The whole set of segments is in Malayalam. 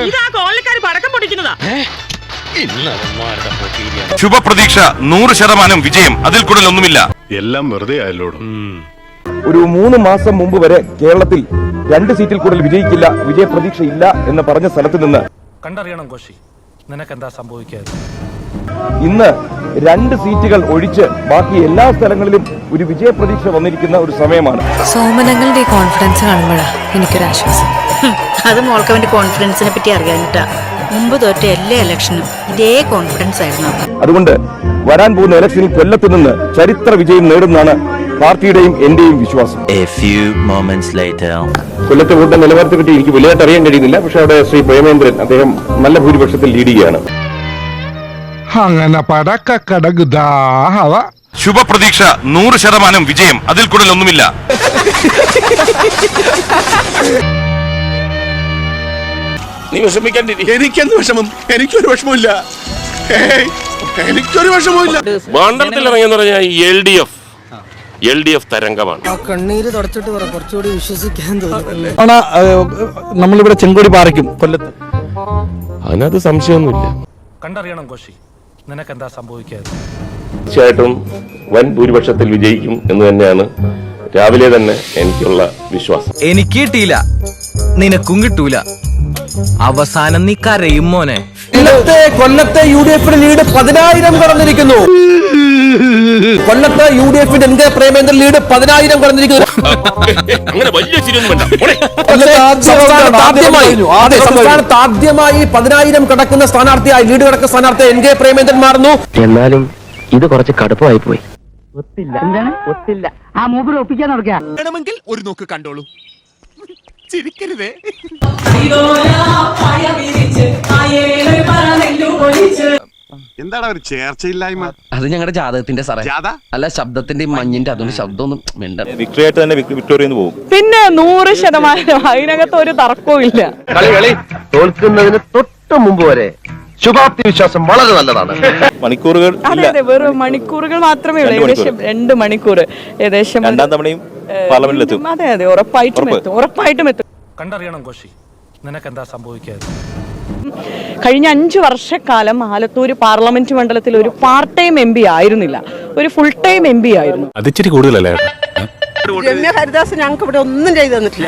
ഇതാ കോളനിക്കാർ പടക്കം പൊട്ടിക്കുന്നതാ. ശുഭപ്രതീക്ഷ 100% വിജയം, അതിൽ കൂടുതൽ ഒന്നുമില്ല. എല്ലാം വെറുതെ ആയല്ലോ. ഒരു 3 മാസം മുമ്പ് വരെ കേരളത്തിൽ 2 സീറ്റിൽ കൂടുതൽ വിജയിക്കില്ല, വിജയപ്രതീക്ഷ ഇല്ല എന്ന് പറഞ്ഞ സ്ഥലത്ത് നിന്ന് കണ്ടറിയണം കോശി, നിനക്കെന്താ സംഭവിക്കാതെ. ഇന്ന് 2 സീറ്റുകൾ ഒഴിച്ച് ബാക്കി എല്ലാ സ്ഥലങ്ങളിലും ഒരു വിജയപ്രതീക്ഷ വന്നിരിക്കുന്ന ഒരു സമയമാണ്. സോമനങ്ങളുടെ കോൺഫിഡൻസ് കാണുമ്പോഴാ എനിക്കൊരാശ്വാസം. അത് മോൾക്ക് അവന്റെ കോൺഫിഡൻസിനെ പറ്റി അറിയാനിട്ടാ. മുമ്പ് തോറ്റ എല്ലാ ഇലക്ഷനും ഇതേ കോൺഫിഡൻസ് ആയിരുന്നു. അതുകൊണ്ട് വരാൻ പോകുന്ന ഇലക്ഷനിൽ കൊല്ലത്ത് നിന്ന് ചരിത്ര വിജയം നേടുന്നതാണ് പാർട്ടിയുടെയും എന്റെയും വിശ്വാസം. കൊല്ലത്തെ വോട്ടിന്റെ നിലവാരത്തെ പറ്റി എനിക്ക് വലിയതായിട്ട് അറിയാൻ കഴിയുന്നില്ല. പക്ഷെ അവിടെ ശ്രീ പ്രേമേന്ദ്രൻ അദ്ദേഹം നല്ല ഭൂരിപക്ഷത്തിൽ ലീഡ് ചെയ്യുകയാണ്. ശുഭപ്രതീക്ഷ 100% വിജയം, അതിൽ കൂടുതൽ ഒന്നുമില്ല. നീ വിഷമിക്കാണ്ടിരി. എനിക്കെന്ത് വിഷമം? എനിക്കൊരു വിഷമമില്ല. എനിക്കൊരു വിഷമമില്ല. മണ്ഡലത്തിൽ ഇറങ്ങിയെന്ന് പറഞ്ഞാൽ LDF തരംഗമാണ്. കണ്ണീര് തുടച്ചിട്ട് കുറച്ചുകൂടി വിശ്വസിക്കാൻ തോന്നുന്നു. നമ്മളിവിടെ ചെങ്കൊടി പാറിക്കും കൊല്ലത്ത്. അതിനകത്ത് സംശയമൊന്നുമില്ല. കണ്ടറിയണം കോശി, നിനക്കെന്താ സംഭവിക്കാതെ. തീർച്ചയായിട്ടും വൻ ഭൂരിപക്ഷത്തിൽ വിജയിക്കും എന്ന് തന്നെയാണ് രാവിലെ തന്നെ എനിക്കുള്ള വിശ്വാസം. എനിക്ക് കിട്ടിയില്ല, നിനക്കും കിട്ടൂല. അവസാനം നീ കരയും മോനെ. കൊല്ലത്തെ UDF ലീഡ് 10,000 കടന്നിരിക്കുന്നു. കൊല്ലത്ത് UDF NK പ്രേമേന്ദ്രൻ ലീഡ് 10,000 കടന്നിരിക്കുന്നു. അങ്ങനെ വലിയ സംസ്ഥാനത്ത് ആദ്യമായി 10,000 കടക്കുന്ന സ്ഥാനാർത്ഥിയായി ലീഡ് കടക്കുന്ന സ്ഥാനാർത്ഥി NK പ്രേമേന്ദ്രൻ മാറുന്നു. എന്നാലും ഇത് കുറച്ച് കടുപ്പമായി പോയി. ഒത്തില്ല ആ മൂപ്പർ ഒപ്പിക്കാൻ നടക്കുക. വേണമെങ്കിൽ ഒരു നോക്ക് കണ്ടോളൂ. ചിരിക്കരുതേ. എന്താണ് ഒരു ചേർച്ചയില്ലായ്മ? അത് ഞങ്ങളുടെ ജാതകത്തിന്റെ സാറേ, അല്ല ശബ്ദത്തിന്റെ മഞ്ഞിന്റെ അതുകൊണ്ട് ശബ്ദമൊന്നും വിക്ടറി ആയിട്ട് തന്നെ വിക്ടോറിയെന്ന് പോകും. പിന്നെ 100% അതിനകത്ത് ഒരു തർക്കവും ഇല്ല. കളി തോൽക്കുന്നതിന് തൊട്ട് മുമ്പ് വരെ ശുഭാപ്തി വിശ്വാസം വളരെ നല്ലതാണ്. മണിക്കൂറുകൾ അതെ, വെറും മണിക്കൂറുകൾ മാത്രമേ ഉള്ളൂ. ഏകദേശം 2 മണിക്കൂർ ഏകദേശം. 2ാം തവണയും പാർലമെന്റിലെത്തും. അതെ, ഉറപ്പായിട്ടും എത്തും. കണ്ടറിയണം കോശി, നിനക്കെന്താ സംഭവിക്കാതെ. കഴിഞ്ഞ 5 വർഷക്കാലം ആലത്തൂർ പാർലമെന്റ് മണ്ഡലത്തിൽ ഒരു പാർട്ട് ടൈം MP ആയിരുന്നില്ല, ഒരു ഫുൾ ടൈം MP ആയിരുന്നു. അതിച്ചിരി കൂടുതലല്ലേ? രമ്യ ഹരിദാസ് ഞങ്ങൾക്ക് ഇവിടെ ഒന്നും ചെയ്തു തന്നിട്ടില്ല.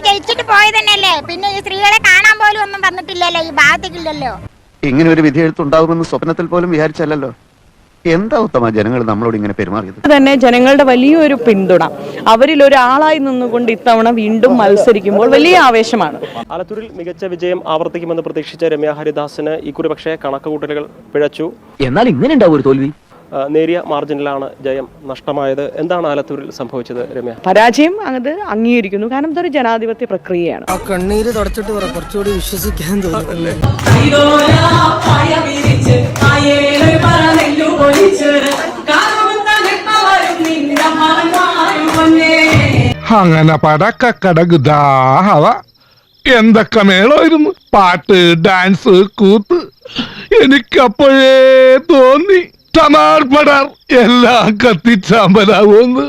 ജയിച്ചിട്ട് പോയതന്നെയല്ലേ, പിന്നെ ഈ സ്ത്രീകളെ കാണാൻ പോലും ഒന്നും വന്നിട്ടില്ലല്ലോ, ഈ ഭാഗത്തേക്കില്ലല്ലോ. ഇങ്ങനെ ഒരു വിധി എഴുത്തുണ്ടാകുമെന്ന് സ്വപ്നത്തിൽ പോലും വിചാരിച്ചല്ലോ. എന്താ ഉത്തമ ജനങ്ങൾ നമ്മളോട് ഇങ്ങനെ പെരുമാറിയത്? തന്നെ ജനങ്ങളുടെ വലിയൊരു പിന്തുണ, അവരിൽ ഒരാളായി നിന്നുകൊണ്ട് ഇത്തവണ വീണ്ടും മത്സരിക്കുമ്പോൾ വലിയ ആവേശമാണ്. ആലത്തൂരിൽ മികച്ച വിജയം ആവർത്തിക്കുമെന്ന് പ്രതീക്ഷിച്ച രമ്യ ഹരിദാസിന് ഇക്കുറി പക്ഷേ കണക്കുകൂട്ടലുകൾ പിഴച്ചു. എന്നാൽ ഇങ്ങനെ ഉണ്ടാവും ഒരു തോൽവി. നേരിയ മാർജിനിലാണ് ജയം നഷ്ടമായത്. എന്താണ് ആലത്തൂരിൽ സംഭവിച്ചത് രമ്യ? പരാജയം അത് അംഗീകരിക്കുന്നു, കാരണം ഇതൊരു ജനാധിപത്യ പ്രക്രിയയാണ്. ആ കണ്ണീര് തുടച്ചിട്ട് കുറച്ചുകൂടി വിശ്വസിക്കാൻ തോന്നുന്നു. അങ്ങനെ പടക്കടകുദാഹവ എന്തൊക്കെ മേളമായിരുന്നു. പാട്ട്, ഡാൻസ്, കൂത്ത്. എനിക്കപ്പോഴേ തോന്നി ടമാർപടാർ എല്ലാം കത്തിച്ചാമ്പലാവുമെന്ന്.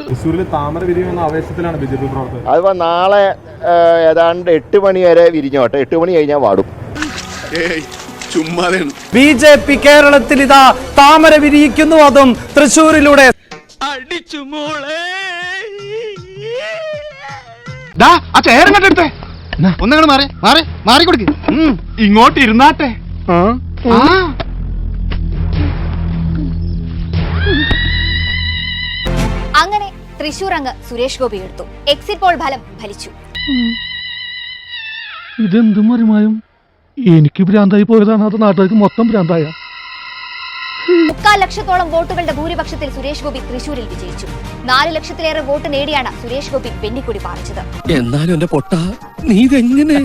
താമര വിരിയുമെന്ന ആവേശത്തിലാണ് BJP പ്രവർത്തകർ. അതിപ്പോ നാളെ ഏതാണ്ട് 8 മണി വരെ വിരിഞ്ഞോട്ടെ. 8 മണി കഴിഞ്ഞാൽ വാടും. BJP കേരളത്തിൽ ഇതാ താമര വിരിയിക്കുന്നു, അതും തൃശ്ശൂരിലൂടെ. ഒന്നങ്ങോട്ട് മാറി കൊടുക്ക്. ഇങ്ങോട്ട് ഇരുന്നാട്ടെ. അങ്ങനെ തൃശൂർ അംഗ സുരേഷ് ഗോപി എടുത്തു. എക്സിറ്റ് പോൾ ഫലം ഫലിച്ചു. ഇതെന്ത് മറിമായും? എനിക്ക് ഭ്രാന്തായി പോയതാണ്, അത് നാട്ടുകാർക്ക് മൊത്തം ഭ്രാന്തായ. 3/4 ലക്ഷത്തോളം വോട്ടുകളുടെ ഭൂരിപക്ഷത്തിൽ സുരേഷ് ഗോപി തൃശൂരിൽ വിജയിച്ചു. 4 ലക്ഷത്തിലേറെ വോട്ട് നേടിയാണ് സുരേഷ് ഗോപി വെന്നിക്കൊടി പാറിച്ചത്. എന്നാലും എന്റെ പൊട്ട നീ ഇതെങ്ങനെ?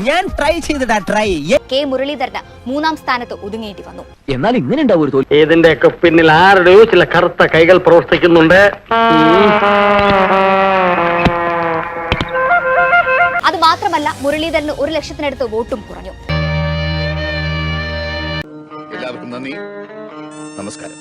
ഞാൻ ട്രൈ ചെയ്തിട്ടാ ട്രൈ. കെ മുരളീധരന് 3ാം സ്ഥാനത്ത് ഒതുങ്ങേണ്ടി വന്നു. എന്നാൽ ഇങ്ങനെ ഉണ്ടാവും ഒരു തോൽവി. ഇതിന്റെയൊക്കെ പിന്നിൽ ആരുടെയോ ചില കറുത്ത കൈകൾ പ്രവർത്തിക്കുന്നുണ്ട്. അത് മാത്രമല്ല, മുരളീധരന് 1 ലക്ഷത്തിനടുത്ത് വോട്ടും കുറഞ്ഞു. എല്ലാവർക്കും നന്ദി, നമസ്കാരം.